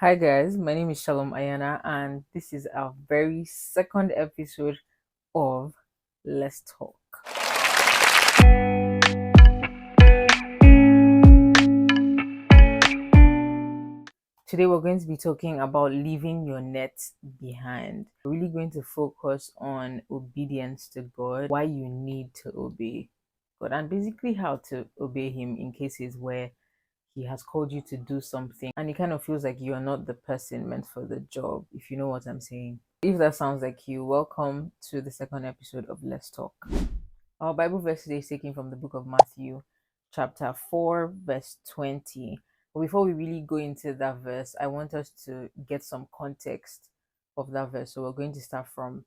Hi guys, my name is Shalom Ayana, and this is our very second episode of Let's Talk. Today we're going to be talking about leaving your nets behind. We're really going to focus on obedience to God, why you need to obey God, and basically how to obey Him in cases where He has called you to do something and it kind of feels like you are not the person meant for the job, if you know what I'm saying. If that sounds like you, welcome to the second episode of Let's Talk. Our Bible verse today is taken from the book of Matthew, chapter 4, verse 20. But before we really go into that verse, I want us to get some context of that verse. So we're going to start from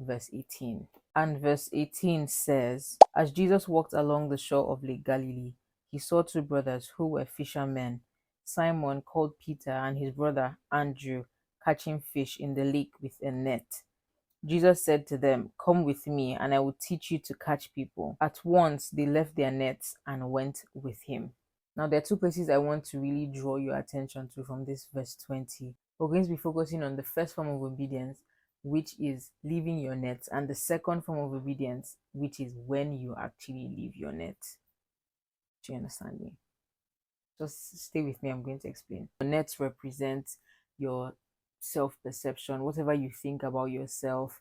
verse 18. And verse 18 says, As Jesus walked along the shore of Lake Galilee, he saw two brothers who were fishermen, Simon called Peter and his brother Andrew, catching fish in the lake with a net. Jesus said to them, Come with me, and I will teach you to catch people. At once they left their nets and went with him. Now, there are two places I want to really draw your attention to from this verse 20. We're going to be focusing on the first form of obedience, which is leaving your nets, and the second form of obedience, which is when you actually leave your net. Do you understand me? Just stay with me, I'm going to explain. Your nets represent your self-perception, whatever you think about yourself,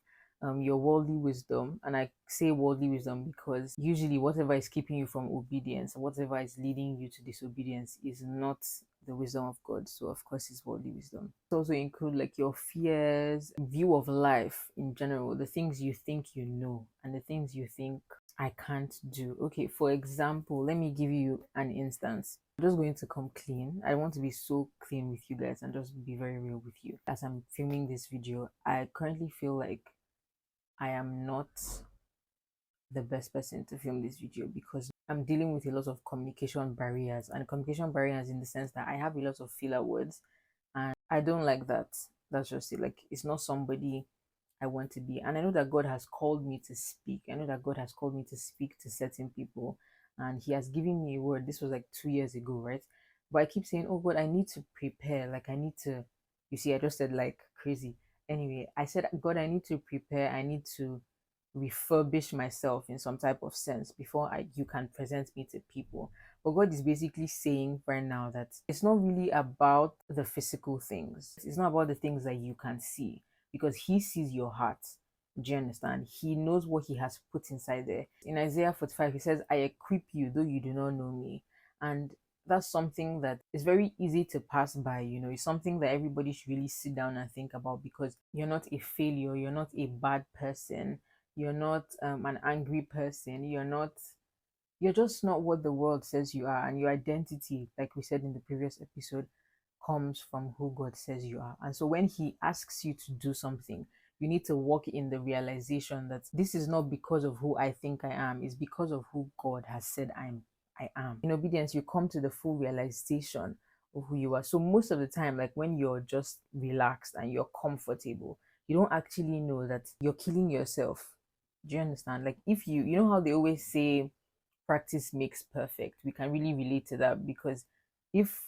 your worldly wisdom. And I say worldly wisdom because usually whatever is keeping you from obedience, whatever is leading you to disobedience, is not the wisdom of God. So of course it's worldly wisdom. It also include like your fears, view of life in general, the things you think you know and the things you think I can't do. Okay, for example, let me give you an instance. I'm just going to come clean. I want to be so clean with you guys and just be very real with you. As I'm filming this video, I currently feel like I am not the best person to film this video because I'm dealing with a lot of communication barriers, and communication barriers in the sense that I have a lot of filler words and I don't like that. That's just it. Like, it's not somebody I want to be. And I know that God has called me to speak. I know that God has called me to speak to certain people. And He has given me a word. This was like 2 years ago, right? But I keep saying, oh God, I need to prepare. Like, I need to, you see, I just said like crazy. Anyway, I said, God, I need to prepare. I need to refurbish myself in some type of sense before you can present me to people. But God is basically saying right now that it's not really about the physical things. It's not about the things that you can see, because He sees your heart. Do you understand? He knows what He has put inside there. In Isaiah 45, He says, I equip you though you do not know me. And that's something that is very easy to pass by. It's something that everybody should really sit down and think about, because you're not a failure, you're not a bad person, you're not an angry person, you're just not what the world says you are. And your identity, like we said in the previous episode, comes from who God says you are. And so when He asks you to do something, you need to walk in the realization that this is not because of who I think I am, it's because of who God has said I am. In obedience, you come to the full realization of who you are. So most of the time, like when you're just relaxed and you're comfortable, you don't actually know that you're killing yourself. Do you understand? Like, if you know how they always say practice makes perfect, we can really relate to that, because if,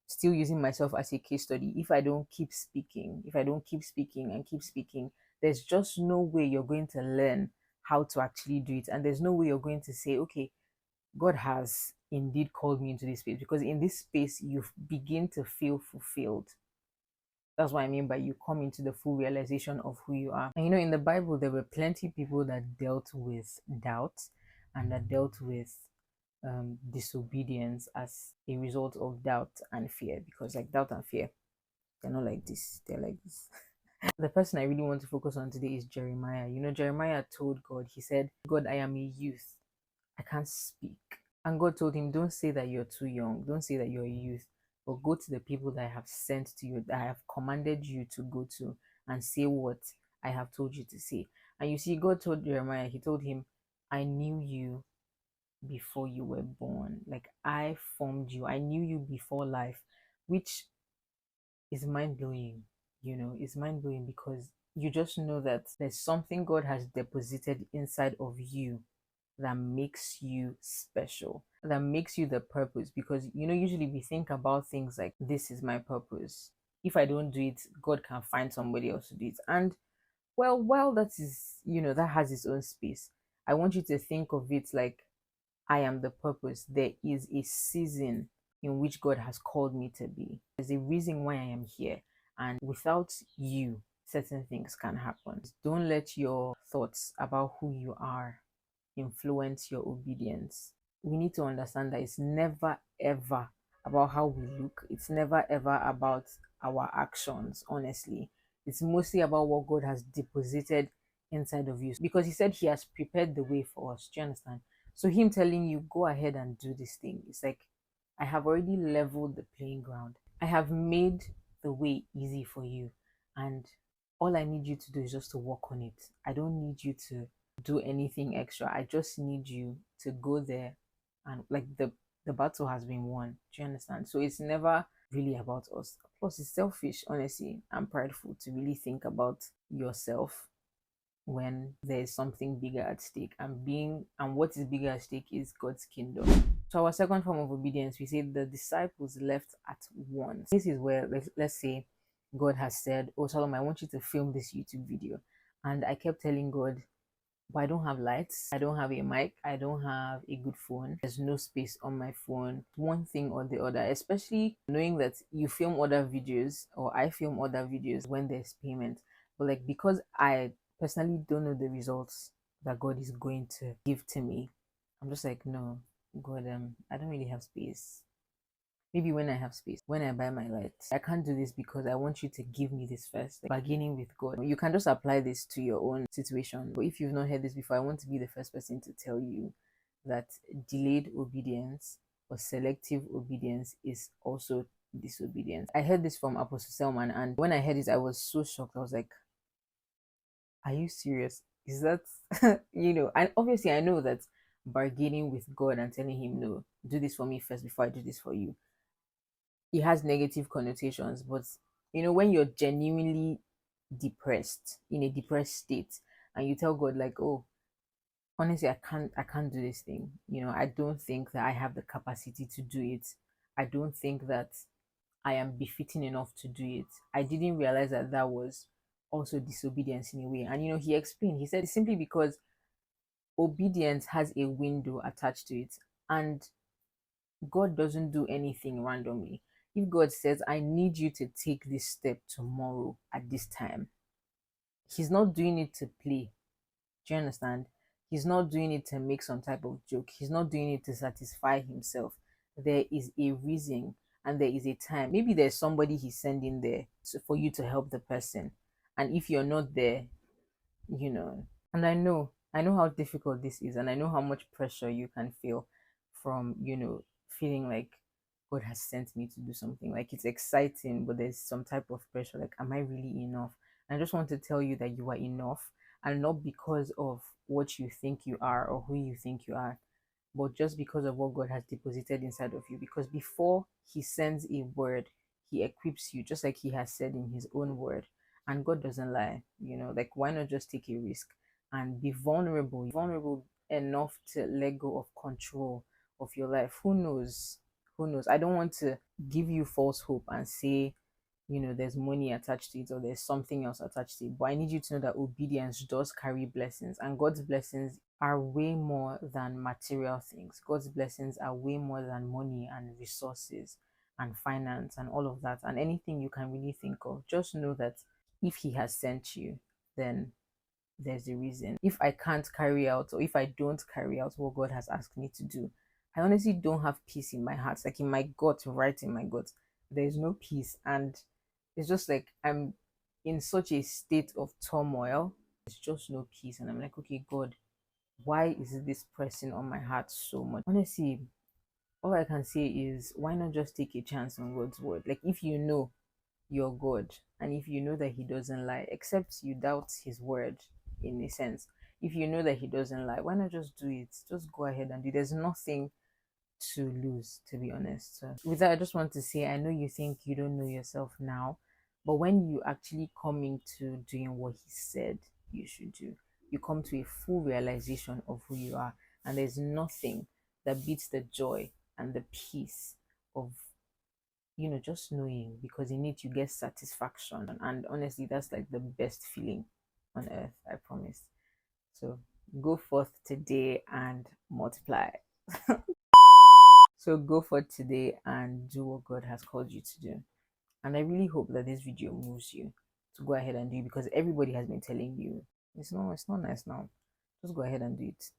still using myself as a case study, if I don't keep speaking, if I don't keep speaking and keep speaking, there's just no way you're going to learn how to actually do it. And there's no way you're going to say, okay, God has indeed called me into this space, because in this space you begin to feel fulfilled. That's what I mean by you come into the full realization of who you are. And in the Bible, there were plenty of people that dealt with doubt and that dealt with disobedience as a result of doubt and fear, because like doubt and fear, they're not like this, they're like this. The person I really want to focus on today is Jeremiah. Jeremiah told God, he said, God, I am a youth, I can't speak. And God told him, don't say that you're too young, don't say that you're a youth, but go to the people that I have sent to you, that I have commanded you to go to, and say what I have told you to say. And you see, God told Jeremiah, He told him, I knew you before you were born. Like, I formed you, I knew you before life, which is mind-blowing. It's mind-blowing, because you just know that there's something God has deposited inside of you that makes you special, that makes you the purpose. Because usually we think about things like, this is my purpose, if I don't do it, God can find somebody else to do it. And well, while that is, that has its own space, I want you to think of it like I am the purpose. There is a season in which God has called me to be. There's a reason why I am here. And without you, certain things can happen. Don't let your thoughts about who you are influence your obedience. We need to understand that it's never ever about how we look, it's never ever about our actions, honestly. It's mostly about what God has deposited inside of you because He said He has prepared the way for us. Do you understand? So, Him telling you, go ahead and do this thing, it's like, I have already leveled the playing ground, I have made the way easy for you, and all I need you to do is just to work on it. I don't need you to do anything extra. I just need you to go there and like the battle has been won. Do you understand? So it's never really about us. Plus, it's selfish, honestly, and prideful to really think about yourself when there's something bigger at stake. And what is bigger at stake is God's kingdom. So our second form of obedience, we say the disciples left at once. This is where let's say God has said, oh Solomon, I want you to film this YouTube video. And I kept telling God, but I don't have lights, I don't have a mic, I don't have a good phone, there's no space on my phone, one thing or the other, especially knowing that you film other videos or I film other videos when there's payment. But like, because I personally don't know the results that God is going to give to me, I'm just like, no, God, I don't really have space. Maybe when I have space, when I buy my lights, I can't do this because I want you to give me this first. Like bargaining with God. You can just apply this to your own situation. But if you've not heard this before, I want to be the first person to tell you that delayed obedience or selective obedience is also disobedience. I heard this from Apostle Selman, and when I heard it, I was so shocked. I was like, are you serious? Is that, and obviously I know that bargaining with God and telling Him, no, do this for me first before I do this for you, it has negative connotations. But when you're genuinely depressed, in a depressed state, and you tell God like, oh, honestly, I can't do this thing, I don't think that I have the capacity to do it, I don't think that I am befitting enough to do it. I didn't realize that that was also disobedience in a way. And he explained, he said, simply because obedience has a window attached to it, and God doesn't do anything randomly. If God says, I need you to take this step tomorrow at this time, He's not doing it to play. Do you understand? He's not doing it to make some type of joke. He's not doing it to satisfy Himself. There is a reason and there is a time. Maybe there's somebody He's sending there for you to help the person. And if you're not there, you know and I know how difficult this is, and I know how much pressure you can feel from feeling like God has sent me to do something. Like, it's exciting, but there's some type of pressure, like, am I really enough? And I just want to tell you that you are enough, and not because of what you think you are or who you think you are, but just because of what God has deposited inside of you. Because before He sends a word, He equips you, just like He has said in His own word. And God doesn't lie, like, why not just take a risk and be vulnerable enough to let go of control of your life? Who knows? Who knows? I don't want to give you false hope and say, there's money attached to it or there's something else attached to it. But I need you to know that obedience does carry blessings, and God's blessings are way more than material things. God's blessings are way more than money and resources and finance and all of that and anything you can really think of. Just know that if He has sent you, then there's a reason. If I can't carry out, or if I don't carry out what God has asked me to do, I honestly don't have peace in my heart, like in my gut, right in my gut. There's no peace, and it's just like I'm in such a state of turmoil. There's just no peace, and I'm like, okay, God, why is this pressing on my heart so much? Honestly, all I can say is, why not just take a chance on God's word? Like, if you know your God, and if you know that He doesn't lie, except you doubt His word in a sense, if you know that He doesn't lie, why not just do it? Just go ahead and do it. There's nothing to lose, to be honest. So with that, I just want to say, I know you think you don't know yourself now, but when you actually come into doing what He said you should do, you come to a full realization of who you are. And there's nothing that beats the joy and the peace of just knowing, because in it you get satisfaction. And honestly, that's like the best feeling on earth, I promise. So go forth today and multiply. So go for today and do what God has called you to do. And I really hope that this video moves you to go ahead and do it, because everybody has been telling you it's not nice now. Just go ahead and do it.